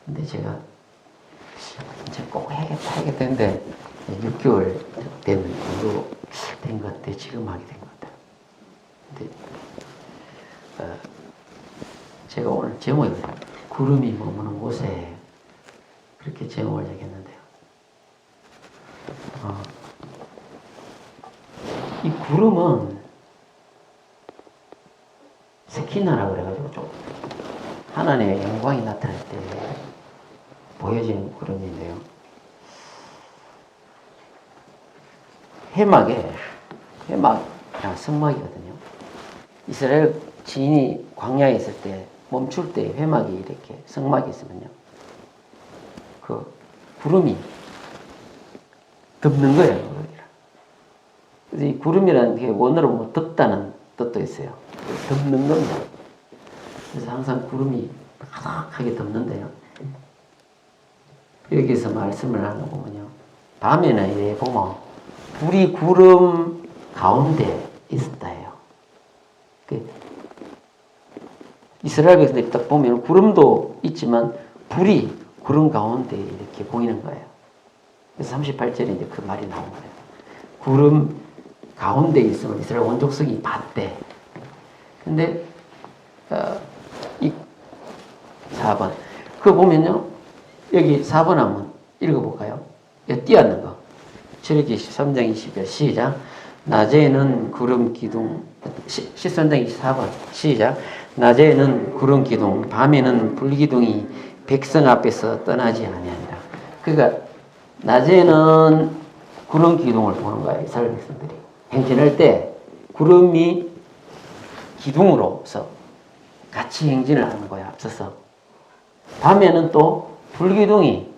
근데 제가 이제 꼭 해야겠다 했는데 6개월 된 정도 된 것 같아. 지금 하게 된 것 같아요. 근데 제가 오늘 제목이 구름이 머무는 곳에 그렇게 제목을 정했는데요. 이 구름은 세키나라고 그래가지고 좀 하나님의 영광이 나타날 때 보여지는 구름인데요. 해막이랑 성막이거든요. 이스라엘 진이 광야에 있을 때 멈출 때 회막이 이렇게 성막이 있으면요, 그 구름이 덮는 거예요. 그래서 이 구름이라는 게 원어로 뭐 덮다는 뜻도 있어요. 덮는 겁니다. 그래서 항상 구름이 가득하게 덮는데요. 여기서 말씀을 하는 거 보면요, 밤에는 이래 보면 불이 구름 가운데 있었다 해요. 이스라엘 백성들이 딱 보면 구름도 있지만 불이 구름 가운데 이렇게 보이는 거예요. 그래서 38절에 이제 그 말이 나온 거예요. 구름 가운데 있으면 이스라엘 원족성이 봤대. 근데 이 4번 그거 보면요, 여기 4번 한번 읽어볼까요? 여기 띄었는 거. 출애굽기 13장 20절 시작. 낮에는 구름 기둥. 13장 24번 시작. 낮에는 구름 기둥, 밤에는 불 기둥이 백성 앞에서 떠나지 아니하니라. 그러니까 낮에는 구름 기둥을 보는 거예요. 이스라엘 백성들이 행진할 때 구름이 기둥으로서 같이 행진을 하는 거야, 앞서서. 밤에는 또 불기둥이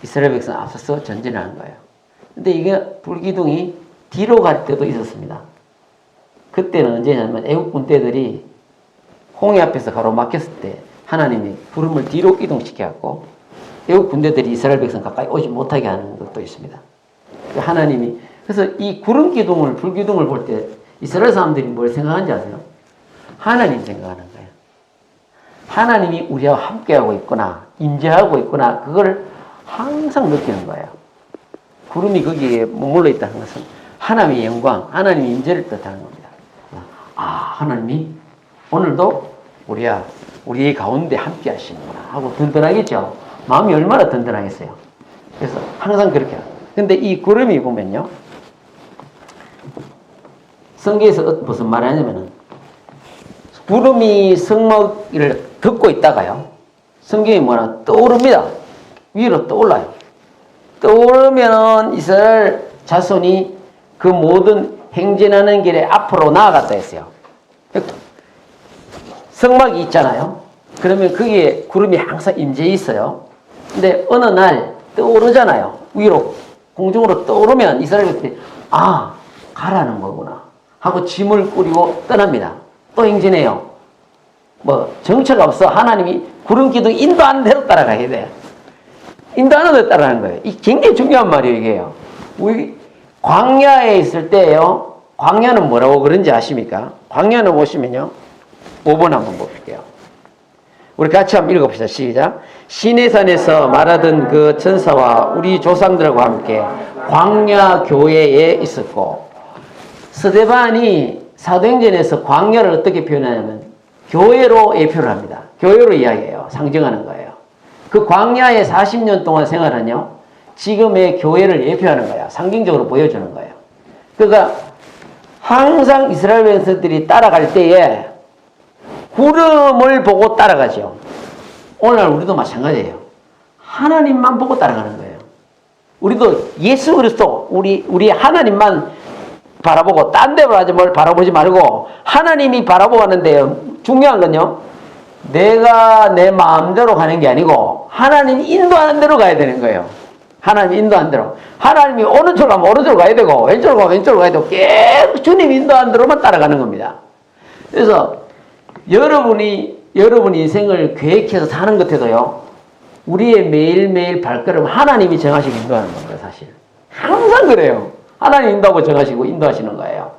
이스라엘 백성 앞서서 전진을 하는 거예요. 근데 이게 불기둥이 뒤로 갈 때도 있었습니다. 그때는 언제냐면 애국 군대들이 홍해 앞에서 가로막혔을 때 하나님이 구름을 뒤로 이동시켜갖고 애국 군대들이 이스라엘 백성 가까이 오지 못하게 하는 것도 있습니다. 하나님이 그래서 이 구름 기둥을, 불 기둥을 볼 때 이스라엘 사람들이 뭘 생각하는지 아세요? 하나님 생각하는 거예요. 하나님이 우리와 함께하고 있구나, 임재하고 있구나, 그걸 항상 느끼는 거예요. 구름이 거기에 머물러 있다는 것은 하나님의 영광, 하나님의 임재를 뜻하는 겁니다. 하나님이 오늘도 우리의 가운데 함께 하시는구나 하고 든든하겠죠. 마음이 얼마나 든든하겠어요. 그래서 항상 그렇게 해요. 근데 이 구름이 보면요, 성경에서 무슨 말을 하냐면은, 구름이 성막을 덮고 있다가요, 성경이 뭐나 떠오릅니다. 위로 떠올라요. 떠오르면 이스라엘 자손이 그 모든 행진하는 길에 앞으로 나아갔다 했어요. 성막이 있잖아요. 그러면 거기에 구름이 항상 임재해 있어요. 근데 어느 날 떠오르잖아요. 위로 공중으로 떠오르면 이스라엘 백성들이 가라는 거구나 하고 짐을 꾸리고 떠납니다. 또 행진해요. 뭐 정처가 없어. 하나님이 구름 기둥 인도하는 대로 따라가야 돼. 인도하는 대로 따라가는 거예요. 이 굉장히 중요한 말이에요, 이게요. 우리 광야에 있을 때요, 광야는 뭐라고 그런지 아십니까? 광야는 보시면요, 5번 한번 볼게요. 우리 같이 한번 읽어봅시다. 시작. 시내산에서 말하던 그 천사와 우리 조상들과 함께 광야 교회에 있었고, 스데반이 사도행전에서 광야를 어떻게 표현하냐면 교회로 예표를 합니다. 교회로 이야기해요. 상징하는 거예요. 그 광야에 40년 동안 생활하냐, 지금의 교회를 예표하는 거야. 상징적으로 보여주는 거예요. 그러니까 항상 이스라엘 백성들이 따라갈 때에 구름을 보고 따라가죠. 오늘 우리도 마찬가지예요. 하나님만 보고 따라가는 거예요. 우리도 예수 그리스도, 우리 하나님만 바라보고 딴 데 바라보지 말고 하나님이 바라보고 하는데요. 중요한 건요, 내가 내 마음대로 가는 게 아니고 하나님 인도하는 대로 가야 되는 거예요. 하나님 인도하는 대로. 하나님이 오른쪽으로 가면 오른쪽으로 가야 되고, 왼쪽으로 가면 왼쪽으로 가야 되고, 계속 주님 인도하는 대로만 따라가는 겁니다. 그래서 여러분이 인생을 계획해서 사는 것 같아도요, 우리의 매일매일 발걸음 하나님이 정하시고 인도하는 겁니다, 사실. 항상 그래요. 하나님 인도하고 정하시고 인도하시는 거예요.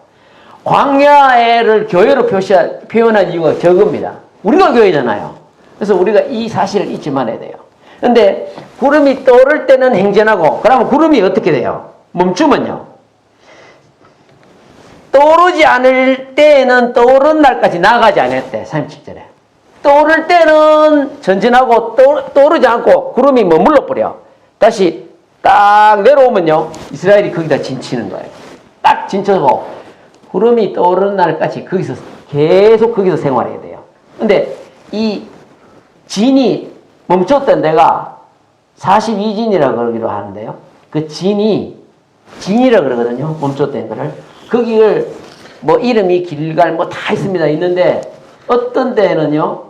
광야를 교회로 표현한 이유가 저겁니다. 우리가 교회잖아요. 그래서 우리가 이 사실을 잊지 말아야 돼요. 근데 구름이 떠오를 때는 행진하고, 그러면 구름이 어떻게 돼요? 멈추면요. 떠오르지 않을 때에는 떠오른 날까지 나가지 않았대. 37절에. 떠오를 때는 전진하고 떠오르지 않고 구름이 머물러 버려. 다시 딱 내려오면요. 이스라엘이 거기다 진치는 거예요. 딱 진쳐서 구름이 떠오르는 날까지 거기서 계속 거기서 생활해야 돼요. 근데 이 진이 멈췄던 데가 42진이라고 그러기도 하는데요. 그 진이라고 그러거든요. 멈췄던 거를. 거기를 뭐 이름이 길갈 뭐 다 있습니다. 있는데 어떤 데는요.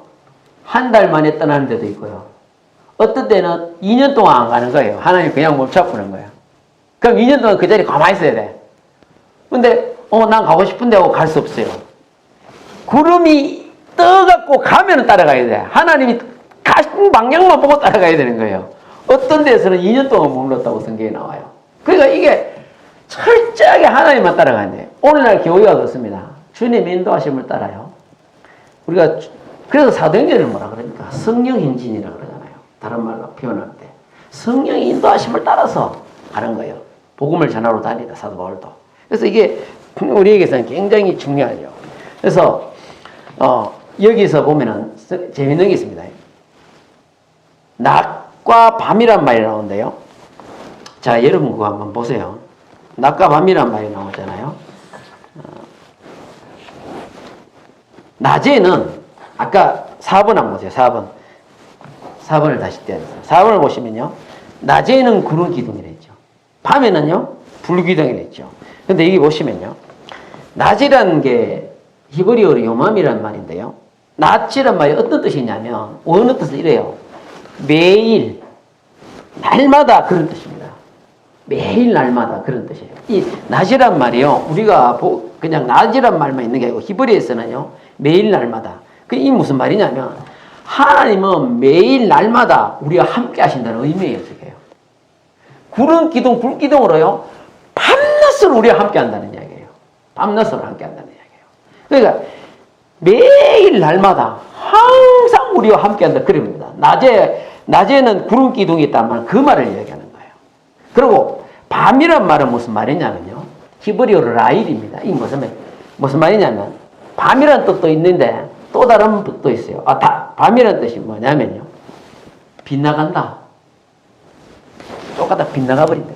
한 달 만에 떠나는 데도 있고요. 어떤 때는 2년 동안 안 가는 거예요. 하나님 그냥 멈춰보는 거예요. 그럼 2년 동안 그 자리에 가만히 있어야 돼. 근데 난 가고 싶은데 하고 갈 수 없어요. 구름이 떠갖고 가면 따라가야 돼. 하나님이 가신 방향만 보고 따라가야 되는 거예요. 어떤 데서는 2년 동안 머물렀다고 성경에 나와요. 그러니까 이게 철저하게 하나님만 따라가야 돼요. 오늘날 교회가 그렇습니다. 주님 인도하심을 따라요. 우리가 그래서 사도행전을 뭐라 그러니까 성령 행진이라고 그러잖아요. 다른 말로 표현할 때 성령의 인도하심을 따라서 가는 거예요. 복음을 전하러 다니다 사도 바울도. 그래서 이게 우리에게서는 굉장히 중요하죠. 그래서 여기서 보면은 재밌는 게 있습니다. 낮과 밤이란 말이 나오는데요. 자, 여러분 그거 한번 보세요. 낮과 밤이란 말이 나오잖아요. 낮에는 아까 4번 한번 보세요. 4번을 다시 떼어주세요. 4번을 보시면요. 낮에는 구름 기둥이라 했죠. 밤에는요. 불 기둥이라 했죠. 근데 여기 보시면요. 낮이라는 게 히브리어로 요맘이라는 말인데요. 낮이란 말이 어떤 뜻이냐면 어느 뜻을 이래요. 매일, 날마다 그런 뜻입니다. 매일 날마다 그런 뜻이에요. 이 낮이란 말이요. 우리가 그냥 낮이란 말만 있는 게 아니고 히브리어에서는요. 매일 날마다. 이 무슨 말이냐면 하나님은 매일 날마다 우리와 함께 하신다는 의미예요. 저게요. 구름 기둥, 불 기둥으로요. 밤낮으로 우리와 함께 한다는 이야기예요. 밤낮으로 함께 한다는 이야기예요. 그러니까 매일 날마다 항상 우리와 함께 한다. 그럽니다. 낮에는 구름 기둥이 있단 말, 그 말을 이야기하는 거예요. 그리고 밤이란 말은 무슨 말이냐면요. 히브리어로 라일입니다. 이 무슨 말이냐면 밤이란 뜻도 있는데 또 다른 뜻도 있어요. 밤이란 뜻이 뭐냐면요. 빗나간다. 똑같다 빗나가 버린다.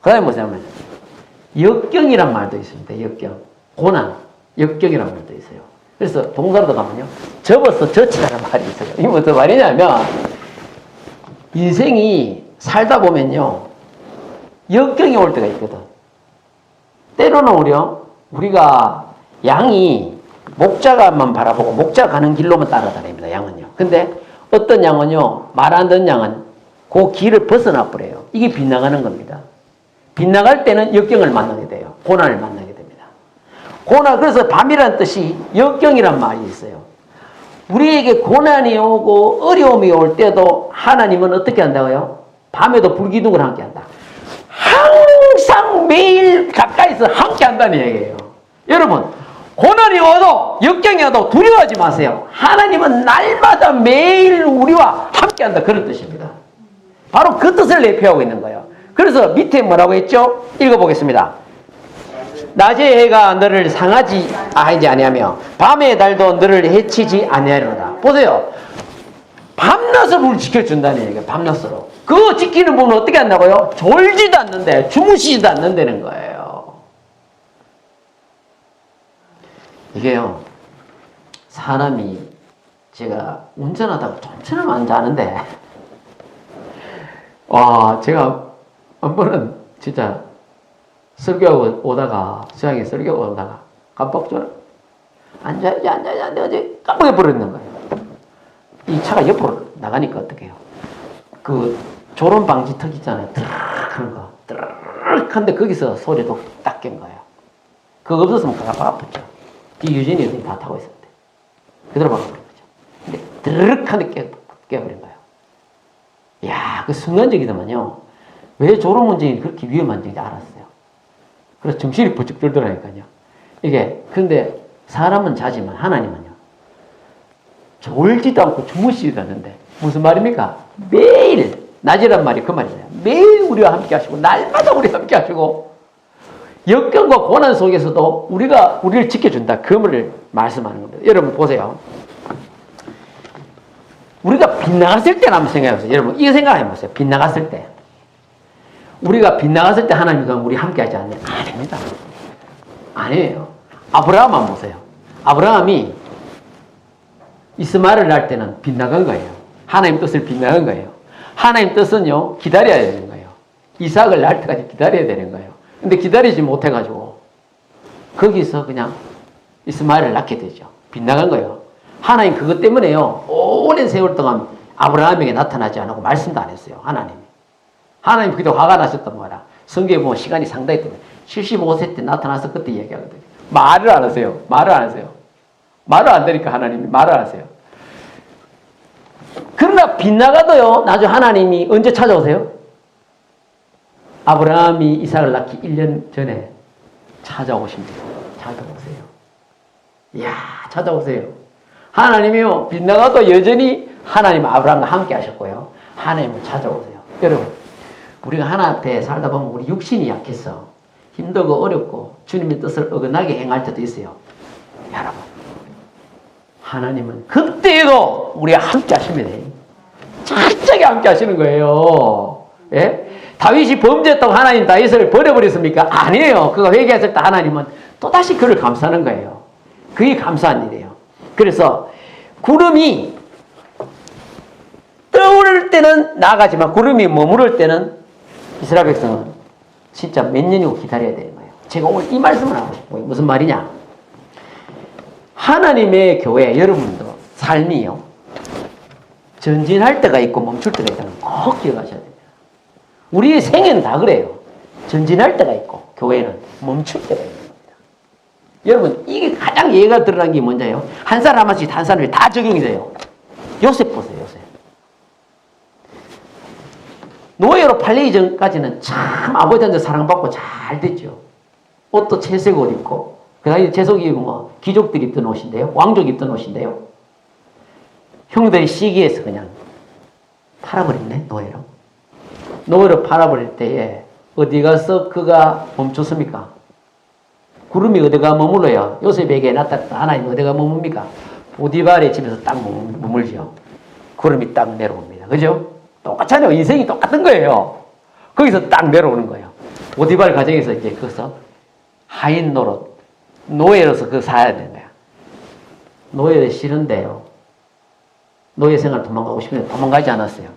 그 다음에 뭐냐면 역경이란 말도 있습니다. 역경. 고난. 역경이란 말도 있어요. 그래서 동사로도 가면요. 접어서 젖히라는 말이 있어요. 이게 무슨 말이냐면 인생이 살다 보면요. 역경이 올 때가 있거든. 때로는 우리가 양이 목자가만 바라보고 목자 가는 길로만 따라다닙니다. 양은요. 근데 어떤 양은요. 말 안 듣는 양은 그 길을 벗어나 버려요. 이게 빗나가는 겁니다. 빗나갈 때는 역경을 만나게 돼요. 고난을 만나게 됩니다. 그래서 밤이란 뜻이 역경이란 말이 있어요. 우리에게 고난이 오고 어려움이 올 때도 하나님은 어떻게 한다고요? 밤에도 불기둥을 함께 한다. 항상 매일 가까이서 함께 한다는 얘기예요. 여러분, 고난이 와도 역경이 와도 두려워하지 마세요. 하나님은 날마다 매일 우리와 함께 한다. 그런 뜻입니다. 바로 그 뜻을 내표하고 있는 거예요. 그래서 밑에 뭐라고 했죠? 읽어보겠습니다. 낮의 해가 너를 상하지 아니하며 밤의 달도 너를 해치지 아니하리로다. 보세요. 밤낮을 우리를 지켜준다는 얘기예요. 밤낮으로. 그거 지키는 분은 어떻게 한다고요? 졸지도 않는데 주무시지도 않는다는 거예요. 이게요. 사람이 제가 운전하다가 좀처럼 안 자는데 제가 한 번은 진짜 설교하고 오다가 수양에 설교하고 오다가 깜빡 앉아야지 어제 깜빡해 버렸는 거예요. 이 차가 옆으로 나가니까 어떡해요? 그 조론 방지 턱 있잖아요. 그런 거. 드르륵한데 거기서 소리도 딱 깬 거예요. 그거 없었으면 가가 아팠죠. 뒤 유진이 애들이 다 타고 있었는데. 그대로 박아버린 거죠. 근데 드르륵한데 깨버린 거예요. 이야, 그 순간적이더만요. 왜 졸음 운전이 그렇게 위험한지 알았어요. 그래서 정신이 번쩍 들더라니까요. 이게, 근데 사람은 자지만 하나님은요. 졸지도 않고 주무시지도 않는데 무슨 말입니까? 매일 낮이란 말이 그 말이에요. 매일 우리와 함께 하시고 날마다 우리와 함께 하시고 역경과 고난 속에서도 우리를 지켜준다. 그 말을 말씀하는 겁니다. 여러분 보세요. 우리가 빗나갔을 때는 한번 생각해보세요. 여러분 이거 생각해보세요. 빗나갔을 때 우리가 빗나갔을 때 하나님과 우리 함께 하지 않냐? 아닙니다. 아니에요. 아브라함만 보세요. 아브라함이 이스마엘을 낳을 때는 빗나간 거예요. 하나님 뜻을 빗나간 거예요. 하나님 뜻은요 기다려야 되는 거예요. 이삭을 낳을 때까지 기다려야 되는 거예요. 근데 기다리지 못해가지고 거기서 그냥 이스마엘을 낳게 되죠. 빗나간 거예요. 하나님 그것 때문에요 오랜 세월 동안 아브라함에게 나타나지 않고 말씀도 안 했어요. 하나님 그때 화가 나셨던 거라. 성경에 보면 시간이 상당히 됩니다. 75세 때 나타나서 그때 얘기하거든요. 말을 안 하세요. 말을 안 되니까 하나님이 말을 안 하세요. 그러나 빗나가도요 나중에 하나님이 언제 찾아오세요? 아브라함이 이삭을 낳기 1년 전에 찾아오십니다. 찾아오세요. 이야 찾아오세요. 하나님이요 빗나가도 여전히 하나님 아브라함과 함께 하셨고요. 하나님을 찾아오세요. 여러분 우리가 하나님 앞에 살다 보면 우리 육신이 약해서 힘들고 어렵고 주님의 뜻을 어긋나게 행할 때도 있어요. 여러분 하나님은 그때에도 우리와 함께 하십니다. 철저하게 함께 하시는 거예요. 예? 다윗이 범죄했다고 하나님 다윗을 버려버렸습니까? 아니에요. 그가 회개했을 때 하나님은 또다시 그를 감싸는 거예요. 그게 감사한 일이에요. 그래서 구름이 떠오를 때는 나가지만 구름이 머무를 때는 이스라엘 백성은 진짜 몇 년이고 기다려야 되는 거예요. 제가 오늘 이 말씀을 하고 싶어요. 무슨 말이냐? 하나님의 교회 여러분도 삶이요 전진할 때가 있고 멈출 때가 있다는 거 꼭 기억하셔야 됩니다. 우리의 생애는 다 그래요. 전진할 때가 있고 교회는 멈출 때가 있는 겁니다. 여러분 이게 가장 예가 드러난 게 뭔지요? 한 사람씩 한 사람이 다 적용이 돼요. 요셉 보세요. 요셉 노예로 팔리기 전까지는 참 아버지한테 사랑받고 잘 됐죠. 옷도 채색 옷 입고 그 다음에 채석이 뭐 귀족들이 입던 옷인데요. 왕족이 입던 옷인데요. 형들이 시기해서 그냥 팔아버렸네. 노예로 팔아버릴 때에 어디 가서 그가 멈췄습니까? 구름이 어디가 머물러요? 요셉에게 나타났다 하나님 어디가 머뭅니까? 보디발의 집에서 딱 머물죠. 구름이 딱 내려옵니다. 그죠? 똑같잖아요. 인생이 똑같은 거예요. 거기서 딱 내려오는 거예요. 보디발 가정에서 이제 거기서 하인 노릇 노예로서 그거 사야 되는 거야. 노예를 싫은데요. 노예 생활 도망가고 싶은데 도망가지 않았어요.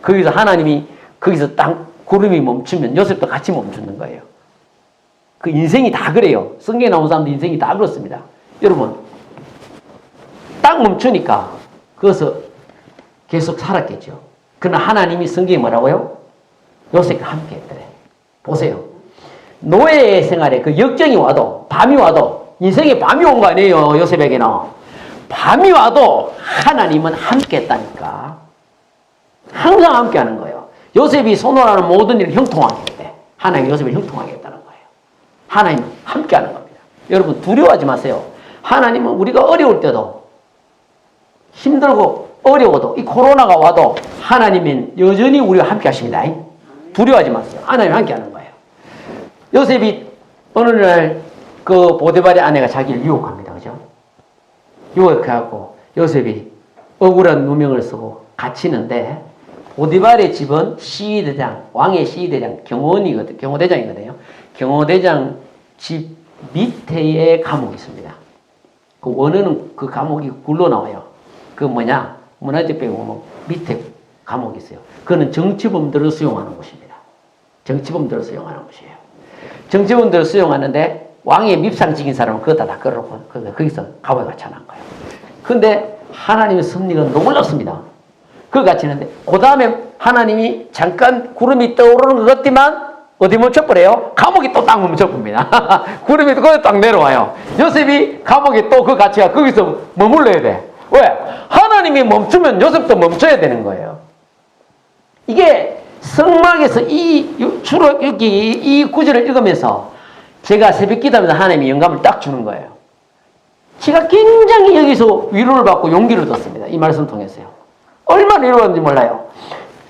거기서 하나님이 거기서 딱 구름이 멈추면 요셉도 같이 멈추는 거예요. 그 인생이 다 그래요. 성경에 나온 사람도 인생이 다 그렇습니다. 여러분 딱 멈추니까 거기서 계속 살았겠죠. 그러나 하나님이 성경에 뭐라고요? 요셉과 함께 했더래. 보세요. 노예 생활에 그 역경이 와도 밤이 와도 인생에 밤이 온 거 아니에요. 요셉에게는 밤이 와도 하나님은 함께 했다니까. 항상 함께 하는 거예요. 요셉이 손으로하는 모든 일을 형통하게 했대. 하나님이 요셉을 형통하게 했다는 거예요. 하나님은 함께 하는 겁니다. 여러분 두려워하지 마세요. 하나님은 우리가 어려울 때도 힘들고 어려워도 이 코로나가 와도 하나님은 여전히 우리와 함께 하십니다. 두려워하지 마세요. 하나님이 함께 하는 거예요. 요셉이 어느 날 그 보디발의 아내가 자기를 유혹합니다. 그죠? 유혹해갖고 요셉이 억울한 누명을 쓰고 갇히는데 보디발의 집은 시위대장, 왕의 시위대장, 경호대장이거든요. 경호대장 집 밑에에 감옥이 있습니다. 그 원어는 그 감옥이 굴러 나와요. 그 뭐냐? 문화재 빼고 밑에 감옥이 있어요. 그거는 정치범들을 수용하는 곳입니다. 정치범들을 수용하는 곳이에요. 정치범들을 수용하는데 왕의 밉상 지킨 사람은 그거다 다 끌어놓고 거기서 감옥에 갇혀난 거예요. 근데 하나님의 섭리가 놀랍습니다. 그걸 갇히는데 그 다음에 하나님이 잠깐 구름이 떠오르는 것 같지만 어디 멈춰버려요? 감옥이 또 딱 멈춰봅니다. 구름이 거기 딱 내려와요. 요셉이 감옥에 또 그 갇히가 거기서 머물러야 돼. 왜? 하나님이 멈추면 요셉도 멈춰야 되는 거예요. 이게 성막에서 이 구절을 읽으면서 제가 새벽 기도하면서 하나님이 영감을 딱 주는 거예요. 제가 굉장히 여기서 위로를 받고 용기를 얻었습니다. 이 말씀 통해서요. 얼마나 위로받는지 몰라요.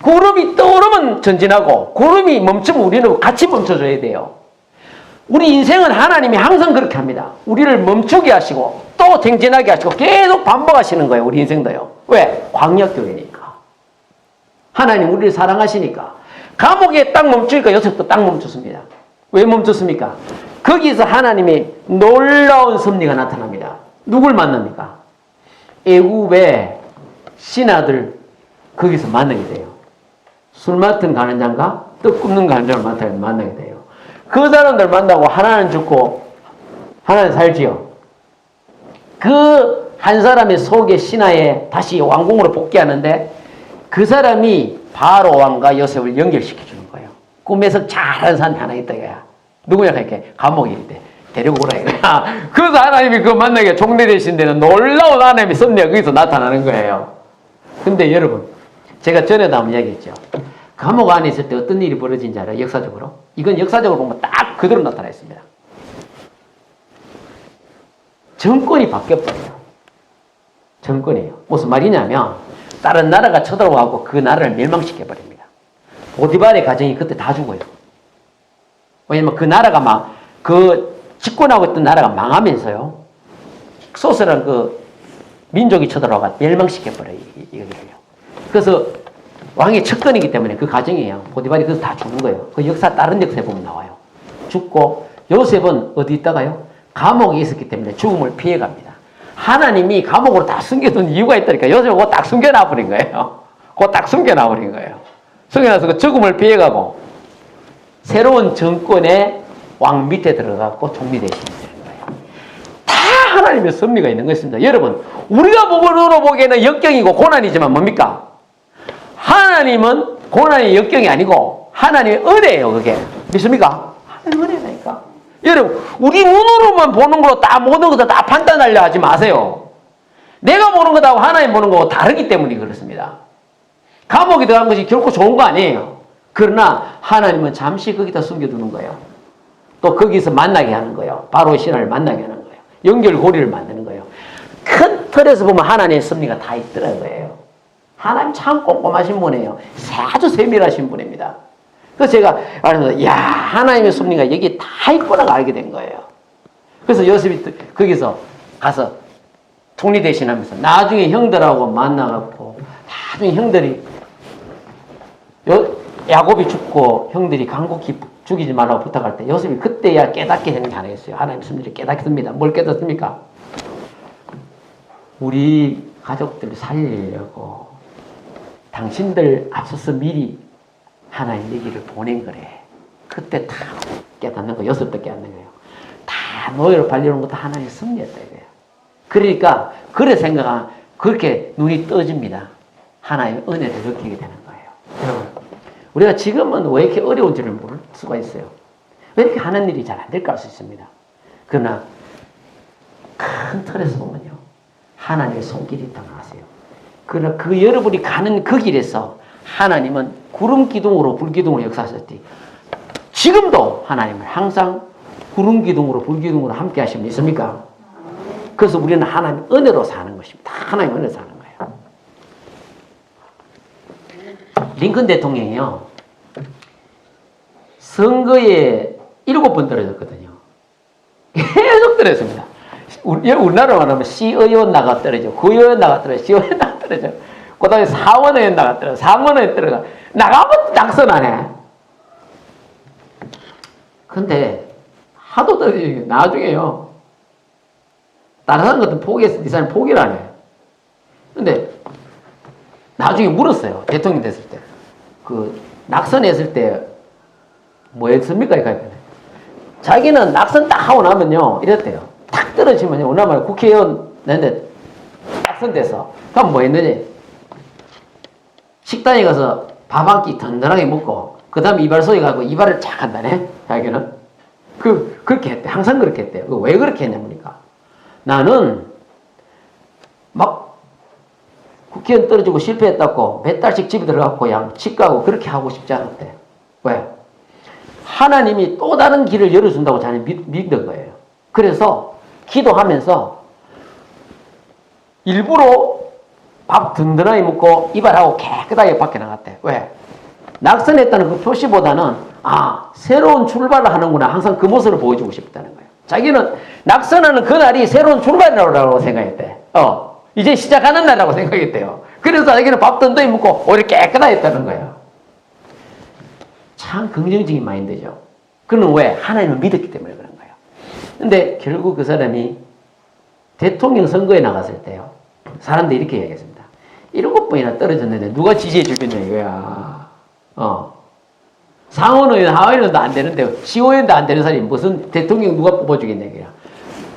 구름이 떠오르면 전진하고 구름이 멈추면 우리는 같이 멈춰줘야 돼요. 우리 인생은 하나님이 항상 그렇게 합니다. 우리를 멈추게 하시고 또 전진하게 하시고 계속 반복하시는 거예요. 우리 인생도요. 왜? 광역교회니까. 하나님 우리를 사랑하시니까. 감옥에 딱 멈추니까 요셉도 딱 멈췄습니다. 왜 멈췄습니까? 거기서 하나님의 놀라운 섭리가 나타납니다. 누굴 만납니까? 애굽의 신하들 거기서 만나게 돼요. 술 맡은 가는장과 떡 굽는 가는장을 만나게 돼요. 그 사람들 만나고 하나는 죽고 하나는 살지요. 그 한 사람의 속의 신하에 다시 왕궁으로 복귀하는데 그 사람이 바로 왕과 요셉을 연결시켜주는 거예요. 꿈에서 잘하는 사람이 하나 있다 이거야. 누구냐 이렇게 감옥에 있대. 데리고 오라 이거야. 그래서 하나님이 그 만나게 종례되신 데는 놀라운 하나님의 섭리가 거기서 나타나는 거예요. 근데 여러분 제가 전에도 한번 이야기했죠. 감옥 안에 있을 때 어떤 일이 벌어진지 알아요? 역사적으로. 이건 역사적으로 보면 딱 그대로 나타나 있습니다. 정권이 바뀌어버려요. 정권이에요. 무슨 말이냐면 다른 나라가 쳐들어가고 그 나라를 멸망시켜버립니다. 보디발의 가정이 그때 다 죽어요. 왜냐면 그 나라가 막 그 집권하고 있던 나라가 망하면서요. 소스라는 그 민족이 쳐들어가 멸망시켜버려요. 이거를요. 그래서 왕의 척건이기 때문에 그 가정이에요. 보디발이 그래서 다 죽는 거예요. 그 역사 다른 역사에 보면 나와요. 죽고 요셉은 어디 있다가요? 감옥에 있었기 때문에 죽음을 피해갑니다. 하나님이 감옥으로 다 숨겨둔 이유가 있다니까. 요셉은 그거 딱 숨겨놔버린 거예요. 그거 딱 숨겨놔버린 거예요. 숨겨놔서 그 죽음을 피해가고 새로운 정권의 왕 밑에 들어가고 총리 대신이 되는 거예요. 다 하나님의 섭리가 있는 것입니다. 여러분 우리가 보고로 보기에는 역경이고 고난이지만 뭡니까? 하나님은 고난이 역경이 아니고 하나님의 은혜예요. 그게 믿습니까? 하나님의 은혜라니까. 여러분 우리 눈으로만 보는 걸로 다 모든 것을 다 판단하려 하지 마세요. 내가 보는 것하고 하나님 보는 거하고 다르기 때문에 그렇습니다. 감옥에 들어간 것이 결코 좋은 거 아니에요. 그러나 하나님은 잠시 거기다 숨겨두는 거예요. 또 거기서 만나게 하는 거예요. 바로의 신하를 만나게 하는 거예요. 연결고리를 만드는 거예요. 큰 틀에서 보면 하나님의 섭리가 다 있더라는 거예요. 하나님 참 꼼꼼하신 분이에요. 아주 세밀하신 분입니다. 그래서 제가 알면서 야 하나님의 섭리가 여기 다 있구나 알게 된 거예요. 그래서 요셉이 거기서 가서 총리 대신하면서 나중에 형들하고 만나갖고 나중에 형들이 야곱이 죽고 형들이 간곡히 죽이지 말라고 부탁할 때 요셉이 그때야 깨닫게 되는 게 하나 있어요. 하나님 섭리를 깨닫습니다. 뭘 깨닫습니까? 우리 가족들 살리려고 당신들 앞서서 미리 하나님 얘기를 보낸 거래. 그때 다 깨닫는 거, 요셉도 깨닫는 거예요. 다 노예로 팔려는 것도 하나님의 섭리였다 이거예요. 그러니까 그래 생각하면 그렇게 눈이 떠집니다. 하나님의 은혜를 느끼게 되는 거예요. 여러분, 우리가 지금은 왜 이렇게 어려운지를 모를 수가 있어요. 왜 이렇게 하는 일이 잘 안 될까 할 수 있습니다. 그러나 큰 틀에서 보면요. 하나님의 손길이 있다고 아세요. 그러나 그 여러분이 가는 그 길에서 하나님은 구름 기둥으로 불 기둥으로 역사하셨지. 지금도 하나님을 항상 구름 기둥으로 불 기둥으로 함께 하시면 있습니까? 그래서 우리는 하나님 은혜로 사는 것입니다. 하나님 은혜로 사는 거예요. 링컨 대통령이요. 선거에 7번 떨어졌거든요. 계속 떨어졌습니다. 우리나라 말하면 시의원 나가 떨어져, 구의원 나가 떨어져, 시의원 나가 떨어져. 그 다음에 사원의원 나가 떨어져, 상원의원 떨어져. 나가면 낙선 안 해. 근데 하도 떨어지게 나중에요. 다른 사람 같은 포기해서 이 사람이 포기를 안 해. 근데 나중에 물었어요. 대통령 됐을 때. 그 낙선했을 때 뭐 했습니까? 자기는 낙선 딱 하고 나면요. 이랬대요. 탁 떨어지면요. 우리나라 국회의원 됐는데 낙선돼서. 그럼 뭐 했느니? 식당에 가서 밥 한 끼 든든하게 먹고 그 다음에 이발소에 가고 이발을 쫙 한다네. 자기는. 그렇게 했대. 항상 그렇게 했대요. 왜 그렇게 했냐니까. 나는 막 국회의원 떨어지고 실패했다고 몇 달씩 집에 들어가고 그냥 집 가고 그렇게 하고 싶지 않았대. 왜? 하나님이 또 다른 길을 열어준다고 자기는 믿는 거예요. 그래서 기도하면서 일부러 밥 든든하게 먹고 이발하고 깨끗하게 밖에 나갔대. 왜? 낙선했다는 그 표시보다는 새로운 출발을 하는구나. 항상 그 모습을 보여주고 싶다는 거예요. 자기는 낙선하는 그날이 새로운 출발이라고 생각했대. 이제 시작하는 날이라고 생각했대요. 그래서 자기는 밥 든든히 먹고 오히려 깨끗하겠다는 거예요. 참 긍정적인 마인드죠. 그는 왜? 하나님을 믿었기 때문에 그런 거예요. 근데 결국 그 사람이 대통령 선거에 나갔을 때요. 사람들이 이렇게 얘기했습니다. 7번이나 떨어졌는데 누가 지지해 주겠냐 이거야. 상원의원, 하원의원도 안 되는데 시의원도 안 되는 사람이 무슨 대통령 누가 뽑아주겠냐 이거야.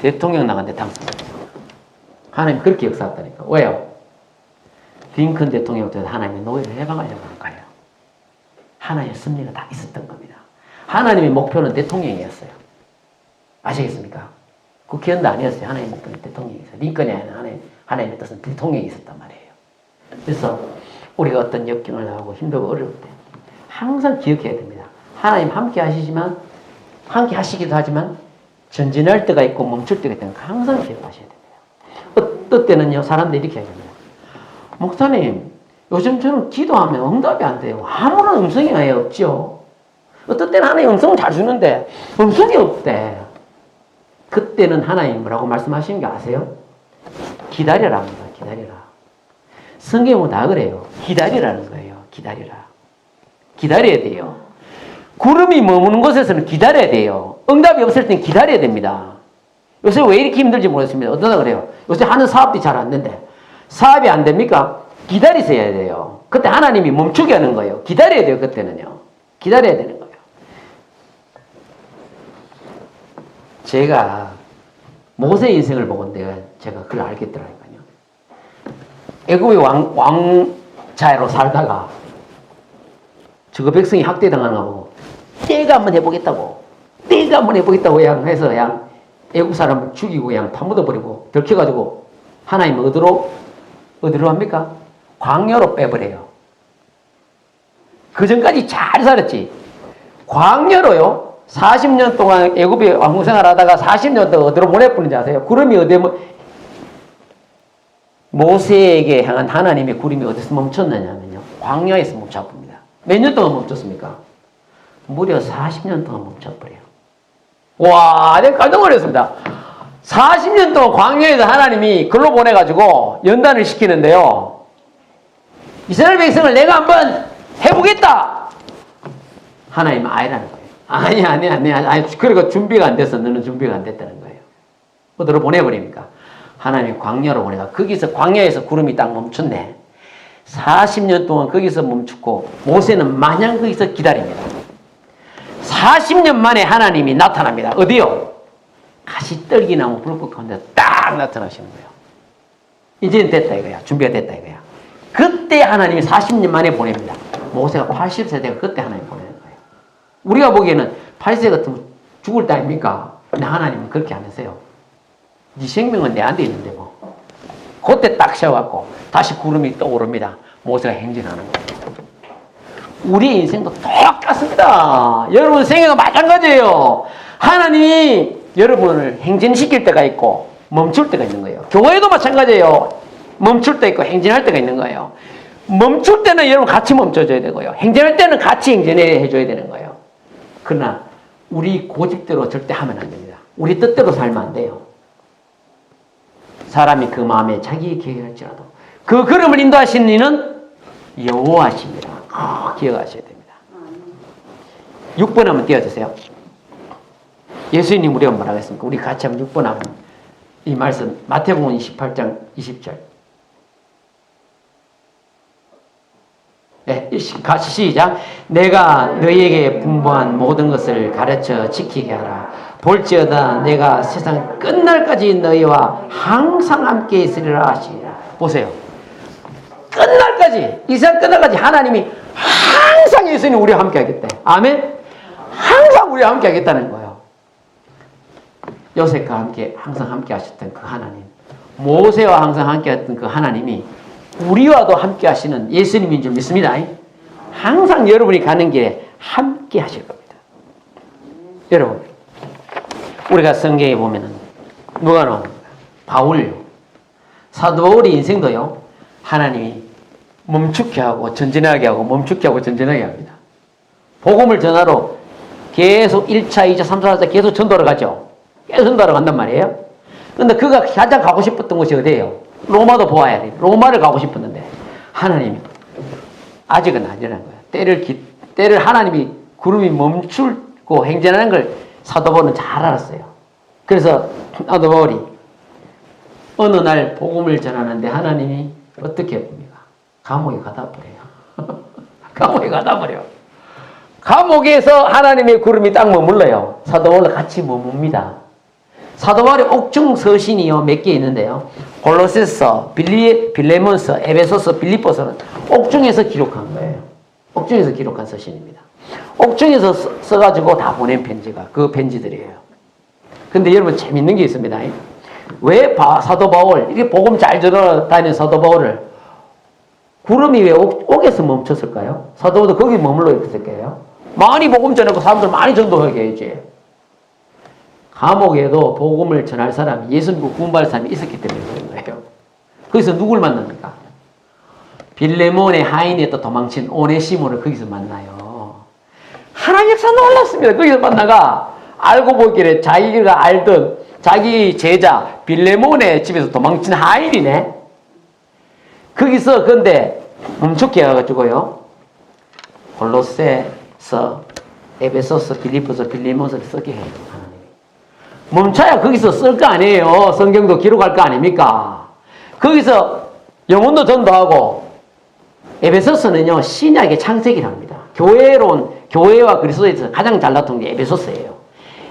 대통령 나갔는데 당선됐어. 하나님 그렇게 역사했다니까. 왜요? 링컨 대통령 때 하나님이 노예를 해방하려고 하는 거예요. 하나님의 섭리가 다 있었던 겁니다. 하나님의 목표는 대통령이었어요. 아시겠습니까? 국회의원도 아니었어요. 하나님의 목표는 대통령이었어요. 링컨이 아니라 하나님의 뜻은 대통령이 있었단 말이에요. 그래서 우리가 어떤 역경을 하고 힘들고 어려울 때 항상 기억해야 됩니다. 하나님 함께 하시지만 함께 하시기도 하지만 전진할 때가 있고 멈출 때가 있다는 거 항상 기억하셔야 됩니다. 어떤 때는요 사람들이 이렇게 얘기합니다. 목사님 요즘 저는 기도하면 응답이 안 돼요. 아무런 음성이 아예 없죠. 어떤 때는 하나님 음성을 잘 주는데 음성이 없대. 그때는 하나님 뭐라고 말씀하시는 게 아세요? 기다려라 합니다. 기다려라. 성경은 다 그래요. 기다리라는 거예요. 기다리라. 기다려야 돼요. 구름이 머무는 곳에서는 기다려야 돼요. 응답이 없을 땐 기다려야 됩니다. 요새 왜 이렇게 힘들지 모르겠습니다. 어떠다 그래요? 요새 하는 사업이 잘 안 된대. 사업이 안 됩니까? 기다리셔야 돼요. 그때 하나님이 멈추게 하는 거예요. 기다려야 돼요. 그때는요. 기다려야 되는 거예요. 제가 모세 인생을 보고 제가 그걸 알겠더라고요. 애굽의 왕자로 살다가 저거 백성이 학대당하는 거 보고 내가 한번 해보겠다고 해서 애굽 사람을 죽이고 다 묻어버리고 들켜가지고 하나님 어디로 합니까? 광야로 빼버려요. 그 전까지 잘 살았지. 광야로요. 40년 동안 애굽에 왕생활 하다가 40년 동안 어디로 보내버린지 아세요? 구름이 모세에게 향한 하나님의 구름이 어디서 멈췄느냐면요. 광야에서 멈춰버립니다. 몇 년 동안 멈췄습니까? 무려 40년 동안 멈춰버려요. 와, 내가 깜짝 놀랐습니다. 40년 동안 광야에서 하나님이 글로 보내가지고 연단을 시키는데요. 이스라엘 백성을 내가 한번 해보겠다! 하나님은 아니라는 거예요. 아니. 그리고 준비가 안 돼서 너는 준비가 안 됐다는 거예요. 어디로 보내버립니까? 하나님이 광야로 보내가 거기서 광야에서 구름이 딱 멈췄네. 40년 동안 거기서 멈췄고 모세는 마냥 거기서 기다립니다. 40년 만에 하나님이 나타납니다. 어디요? 가시떨기나무 불꽃 가운데 딱 나타나시는 거예요. 이제는 됐다 이거야. 준비가 됐다 이거야. 그때 하나님이 40년 만에 보냅니다. 모세가 80세대가 그때 하나님 보내는 거예요. 우리가 보기에는 80세 같으면 죽을 때 아닙니까? 나 하나님은 그렇게 안 하세요. 네 생명은 내한테 있는데 뭐. 그때 딱 세워갖고 다시 구름이 떠오릅니다. 모세가 행진하는 거예요. 우리의 인생도 똑같습니다. 여러분 생애가 마찬가지예요. 하나님이 여러분을 행진시킬 때가 있고 멈출 때가 있는 거예요. 교회도 마찬가지예요. 멈출 때 있고 행진할 때가 있는 거예요. 멈출 때는 여러분 같이 멈춰줘야 되고요. 행진할 때는 같이 행진해줘야 되는 거예요. 그러나 우리 고집대로 절대 하면 안 됩니다. 우리 뜻대로 살면 안 돼요. 사람이 그 마음에 자기 계획할지라도 그 걸음을 인도하시는 이는 여호와십니다. 기억하셔야 됩니다. 6번 한번 띄워주세요. 예수님 우리가 뭐라고 했습니까? 우리 같이 한번 6번 하면 이 말씀 마태복음 28장 20절. 네, 같이 시작. 내가 너희에게 분부한 모든 것을 가르쳐 지키게 하라. 볼지어다 내가 세상 끝날까지 너희와 항상 함께 있으리라 하시니라. 보세요. 끝날까지, 이 세상 끝날까지 하나님이 항상 예수님 우리와 함께 하겠다. 아멘? 항상 우리와 함께 하겠다는 거예요. 요셉과 함께 항상 함께 하셨던 그 하나님, 모세와 항상 함께 했던 그 하나님이 우리와도 함께 하시는 예수님인 줄 믿습니다. 항상 여러분이 가는 길에 함께 하실 겁니다. 여러분, 우리가 성경에 보면은 누가 나옵니까? 바울. 사도 바울의 인생도요, 하나님이 멈추게 하고 전진하게 하고 멈추게 하고 전진하게 합니다. 복음을 전하러 계속 1차, 2차, 3차, 4차 계속 전도를 가죠. 계속 전도하러 간단 말이에요. 근데 그가 가장 가고 싶었던 곳이 어디예요? 로마도 보아야 돼요. 로마를 가고 싶었는데 하나님이 아직은 아니라는 거예요. 때를 하나님이 구름이 멈추고 행진하는 걸 사도 바울은 잘 알았어요. 그래서 사도 바울이 어느 날 복음을 전하는데 하나님이 어떻게 봅니까? 감옥에 가다 버려요. 감옥에 가다 버려. 감옥에서 하나님의 구름이 딱 머물러요. 사도 바울과 같이 머뭅니다. 사도 바울의 옥중 서신이요 몇 개 있는데요. 골로새서, 빌레몬서, 에베소서, 빌립보서는 옥중에서 기록한 거예요. 옥중에서 기록한 서신입니다. 옥중에서 써가지고 다 보낸 편지가 그 편지들이에요. 근데 여러분 재밌는 게 있습니다. 왜 사도 바울, 이게 복음 잘 전하러 다니는 사도 바울을 구름이 왜 옥에서 멈췄을까요? 사도 바울도 거기 머물러 있었을 거예요. 많이 복음 전하고 사람들 많이 전도하게 해야지. 감옥에도 복음을 전할 사람이, 예수 믿고 구원받을 사람이 있었기 때문에 그런 거예요. 거기서 누굴 만납니까? 빌레몬의 하인에또 도망친 오네시모를 거기서 만나요. 하나님 역사 놀랐습니다. 거기서 만나가 알고 보기에 자기가 알던 자기 제자 빌레몬의 집에서 도망친 하인이네. 거기서 근데 멈추게 해가지고요. 골로새서, 에베소서, 빌립보서, 빌레몬서를 쓰게 해요. 하나님이. 멈춰야 거기서 쓸 거 아니에요. 성경도 기록할 거 아닙니까? 거기서 영혼도 전도하고 에베소서는요 신약의 창세기랍니다. 교회와 그리스도에서 가장 잘 나타난 게 에베소서예요.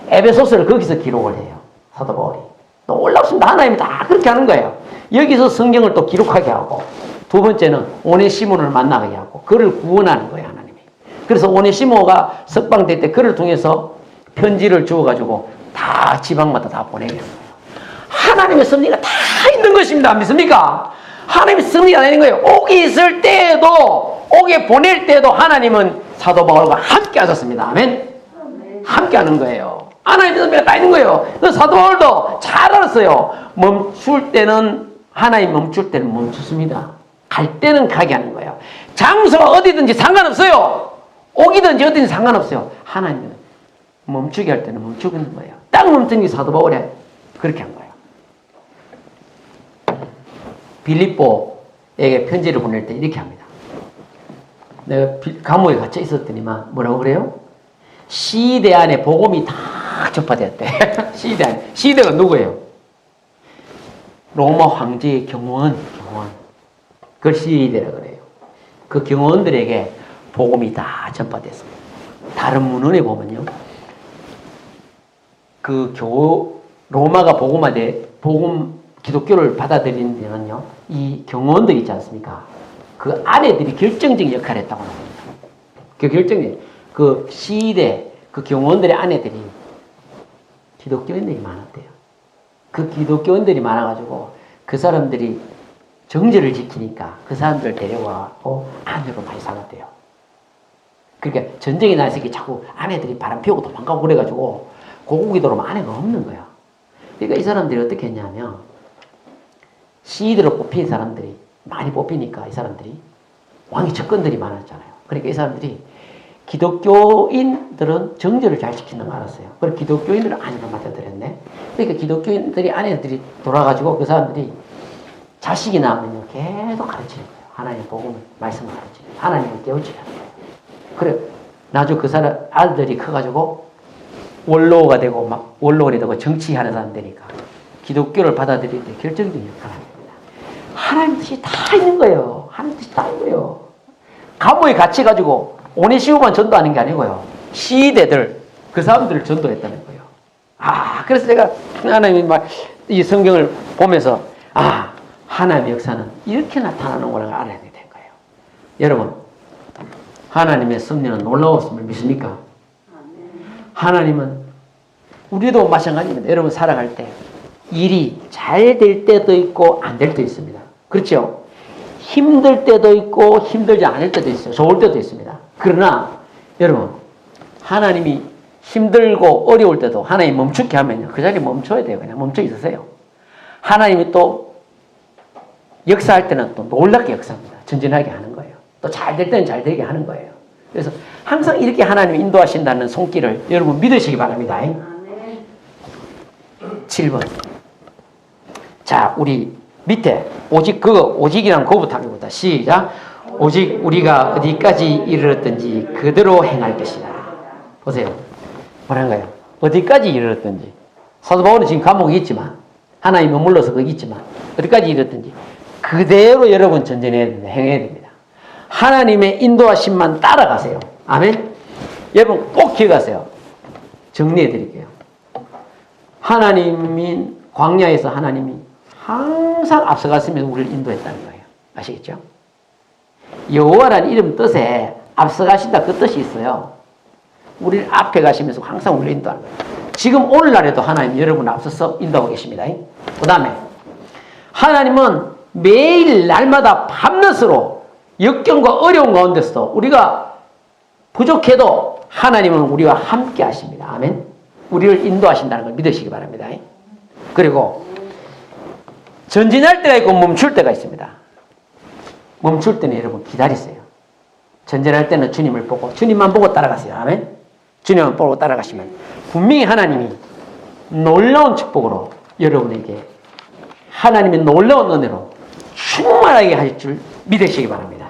에베소서를 거기서 기록을 해요. 사도 바울이. 놀랍습니다. 하나님이 다 그렇게 하는 거예요. 여기서 성경을 또 기록하게 하고 두 번째는 오네시모를 만나게 하고 그를 구원하는 거예요. 하나님이. 그래서 오네시모가 석방될 때 그를 통해서 편지를 주어가지고 다 지방마다 다 보내게 했어요. 하나님의 섭리가 다 있는 것입니다. 안 믿습니까? 하나님의 섭리가 다 있는 거예요. 옥에 있을 때에도 옥에 보낼 때도 하나님은 사도 바울과 함께 하셨습니다. 아멘? 함께 하는 거예요. 하나님의 섭리가 다 있는 거예요. 그래서 사도 바울도 잘 알았어요. 멈출 때는 하나님 멈출 때는 멈췄습니다. 갈 때는 가게 하는 거예요. 장소가 어디든지 상관없어요. 옥이든지 어디든지 상관없어요. 하나님은 멈추게 할 때는 멈추고 있는 거예요. 딱 멈춘 게 사도 바울이 그렇게 한 거예요. 빌립보에게 편지를 보낼 때 이렇게 합니다. 내가 감옥에 갇혀 있었더니만 뭐라고 그래요? 시대 안에 복음이 다 전파되었대. 시대 안에. 시대가 누구예요? 로마 황제의 경호원. 그걸 시대라 그래요. 그 경호원들에게 복음이 다 전파됐습니다. 다른 문헌에 보면요. 로마가 기독교를 받아들이는 데는요, 이 경호원들 있지 않습니까? 그 아내들이 결정적인 역할을 했다고 합니다. 그 시대, 그 경호원들의 아내들이 기독교인들이 많았대요. 그 기독교인들이 많아가지고 그 사람들이 정절을 지키니까 그 사람들을 데려와고 안으로 많이 살았대요. 그러니까 전쟁이 났을 때 자꾸 아내들이 바람 피우고 도망가고 그래가지고 고국이 들어오면 아내가 없는 거야. 그러니까 이 사람들이 어떻게 했냐면 시위대로 뽑힌 사람들이 많이 뽑히니까 이 사람들이 왕의 접근들이 많았잖아요. 그러니까 이 사람들이 기독교인들은 정절을 잘 지키는 거 알았어요. 그래서 기독교인들은 아내를 맡아들였네. 그러니까 기독교인들이 아내들이 돌아가지고 그 사람들이 자식이 나오면요 계속 가르치는 거예요. 하나님의 복음을 말씀을 가르치는 거예요. 하나님을 깨우치는 거예요. 그래 나중에 그 사람 아들들이 커가지고 원로가 되고 막 원로가 되고 정치하는 사람 되니까 기독교를 받아들일 때 결정적인 역할을 합니다. 하나님 뜻이 다 있는 거예요. 하나님 뜻이 다 있는 거예요. 감옥에 갇혀가지고 오네시모만 전도하는 게 아니고요. 시대들 그 사람들을 전도했다는 거예요. 그래서 제가 하나님 이 성경을 보면서 하나님의 역사는 이렇게 나타나는 거라고 알아야 된 거예요. 여러분 하나님의 섭리는 놀라웠음을 믿습니까? 하나님은 우리도 마찬가지입니다. 여러분 살아갈 때 일이 잘 될 때도 있고 안 될 때도 있습니다. 그렇죠? 힘들 때도 있고 힘들지 않을 때도 있어요. 좋을 때도 있습니다. 그러나 여러분 하나님이 힘들고 어려울 때도 하나님 멈추게 하면요 그 자리에 멈춰야 돼요. 그냥 멈춰 있으세요. 하나님이 또 역사할 때는 또 놀랍게 역사합니다. 전진하게 하는 거예요. 또 잘 될 때는 잘 되게 하는 거예요. 그래서 항상 이렇게 하나님이 인도하신다는 손길을 여러분 믿으시기 바랍니다. 7번. 자, 우리 밑에 오직이란 그거부터 하기보다 시작. 오직 우리가 어디까지 이르렀든지 그대로 행할 것이다. 보세요. 뭐란가요? 어디까지 이르렀든지. 사도 바울은 지금 감옥에 있지만 하나님 머물러서 거기 있지만 어디까지 이르렀든지 그대로 여러분 전진해야 됩니다. 행해야 됩니다. 하나님의 인도하심만 따라가세요. 아멘. 여러분 꼭 기억하세요. 정리해 드릴게요. 하나님인 광야에서 하나님이 항상 앞서갔으면서 우리를 인도했다는 거예요. 아시겠죠? 여호와라는 이름 뜻에 앞서가신다 그 뜻이 있어요. 우리를 앞에 가시면서 항상 우리를 인도하는 거예요. 지금 오늘날에도 하나님 여러분 앞서서 인도하고 계십니다. 그 다음에 하나님은 매일 날마다 밤낮으로 역경과 어려운 가운데서도 우리가 부족해도 하나님은 우리와 함께 하십니다. 아멘. 우리를 인도하신다는 걸 믿으시기 바랍니다. 그리고 전진할 때가 있고 멈출 때가 있습니다. 멈출 때는 여러분 기다리세요. 전진할 때는 주님을 보고 주님만 보고 따라가세요. 아멘. 주님만 보고 따라가시면 분명히 하나님이 놀라운 축복으로 여러분에게 하나님의 놀라운 은혜로 충만하게 하실 줄 믿으시기 바랍니다.